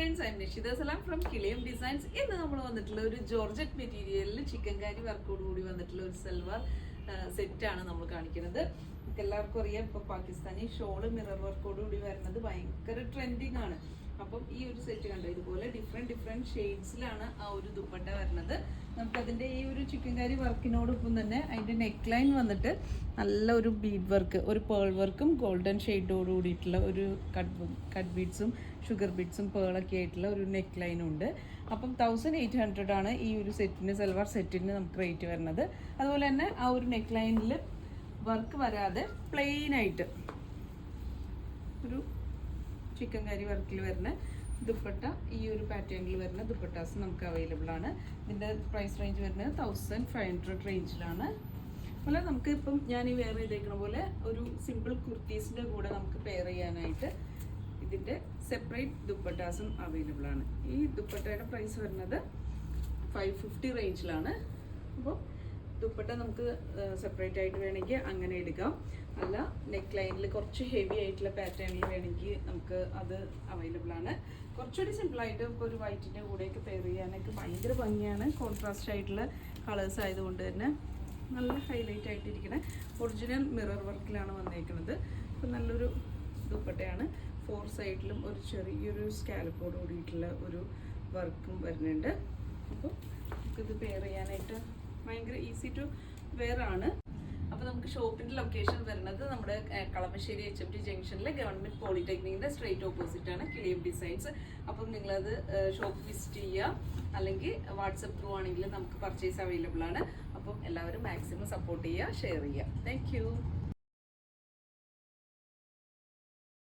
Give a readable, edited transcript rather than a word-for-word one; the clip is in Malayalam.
friends, I'm Nishida Salam from Kilium Designs. In the number one the Georgette material, chicken curry work would silver set ആണ് നമ്മൾ കാണിക്കുന്നത്. എല്ലാവർക്കും അറിയാം ഇപ്പോൾ പാകിസ്ഥാനി ഷോള് മിറർ വർക്കോട് കൂടി വരുന്നത് ഭയങ്കര ട്രെൻഡിങ് ആണ്. അപ്പം ഈ ഒരു സെറ്റ് കണ്ടോ, ഇതുപോലെ ഡിഫറെൻറ്റ് ഷെയ്ഡ്സിലാണ് ആ ഒരു ദുപ്പട്ട വരുന്നത്. നമുക്കതിൻ്റെ ഈ ഒരു ചിക്കൻ കറി വർക്കിനോടൊപ്പം തന്നെ അതിൻ്റെ നെക്ക് ലൈൻ വന്നിട്ട് നല്ല ഒരു ബീഡ് വർക്ക്, ഒരു പേൾ വർക്കും ഗോൾഡൻ ഷെയ്ഡോട് കൂടിയിട്ടുള്ള ഒരു കട്ട് ബീഡ്സും ഷുഗർ ബീഡ്സും പേളൊക്കെ ആയിട്ടുള്ള ഒരു നെക്ക് ലൈനും ഉണ്ട്. അപ്പം 1800 ആണ് ഈ ഒരു സെറ്റിന്, സൽവാർ സെറ്റിന് നമുക്ക് റേറ്റ് വരുന്നത്. അതുപോലെ തന്നെ ആ ഒരു നെക്ക് ലൈനിൽ വർക്ക് വരാതെ പ്ലെയിൻ ആയിട്ട് ഒരു ചിക്കൻ കറി വർക്കിൽ വരുന്ന ദുപ്പട്ട, ഈ ഒരു പാറ്റേണിൽ വരുന്ന ദുപ്പട്ടാസ് നമുക്ക് അവൈലബിൾ ആണ്. ഇതിൻ്റെ പ്രൈസ് റേഞ്ച് വരുന്നത് 1500 റേഞ്ചിലാണ്. അതുപോലെ നമുക്ക് ഇപ്പം ഞാൻ ഈ വെയർ ചെയ്തേക്കുന്ന പോലെ ഒരു സിമ്പിൾ കുർത്തീസിൻ്റെ കൂടെ നമുക്ക് പെയർ ചെയ്യാനായിട്ട് ഇതിൻ്റെ സെപ്പറേറ്റ് ദുപ്പട്ടാസും അവൈലബിൾ ആണ്. ഈ ദുപ്പട്ടയുടെ പ്രൈസ് വരുന്നത് 550 റേഞ്ചിലാണ്. അപ്പോൾ ദുപ്പട്ട നമുക്ക് സെപ്പറേറ്റ് ആയിട്ട് വേണമെങ്കിൽ അങ്ങനെ എടുക്കാം, അല്ല നെക്ക് ലൈനിൽ കുറച്ച് ഹെവി ആയിട്ടുള്ള പാറ്റേണിൽ വേണമെങ്കിൽ നമുക്ക് അത് അവൈലബിൾ ആണ്. കുറച്ചുകൂടി സിമ്പിളായിട്ട് ഇപ്പോൾ ഒരു വൈറ്റിൻ്റെ കൂടെയൊക്കെ പെയർ ചെയ്യാനൊക്കെ ഭയങ്കര ഭംഗിയാണ്. കോൺട്രാസ്റ്റ് ആയിട്ടുള്ള കളേഴ്സ് ആയതുകൊണ്ട് തന്നെ നല്ല ഹൈലൈറ്റ് ആയിട്ടിരിക്കണേ. ഒറിജിനൽ മിറർ വർക്കിലാണ് വന്നേക്കുന്നത്. അപ്പോൾ നല്ലൊരു ദുപ്പട്ടയാണ്. 4 സൈഡിലും ഒരു ചെറിയൊരു സ്കാലപ്പോട് കൂടിയിട്ടുള്ള ഒരു വർക്കും വരുന്നുണ്ട്. അപ്പോൾ നമുക്കിത് പെയർ ചെയ്യാനായിട്ട് ഭയങ്കര ഈസി ടു വെയർ ആണ്. അപ്പോൾ നമുക്ക് ഷോപ്പിൻ്റെ ലൊക്കേഷൻ വരുന്നത് നമ്മുടെ കളമശ്ശേരി HMT ജംഗ്ഷനിലെ ഗവൺമെൻറ് പോളിടെക്നിക്കിൻ്റെ സ്ട്രെയിറ്റ് ഓപ്പോസിറ്റ് ആണ് കിളിയം ഡിസൈൻസ്. അപ്പം നിങ്ങളത് ഷോപ്പ് വിസിറ്റ് ചെയ്യുക, അല്ലെങ്കിൽ വാട്സപ്പ് ത്രൂ ആണെങ്കിൽ നമുക്ക് പർച്ചേസ് അവൈലബിൾ ആണ്. അപ്പം എല്ലാവരും മാക്സിമം സപ്പോർട്ട് ചെയ്യുക, ഷെയർ ചെയ്യുക. താങ്ക്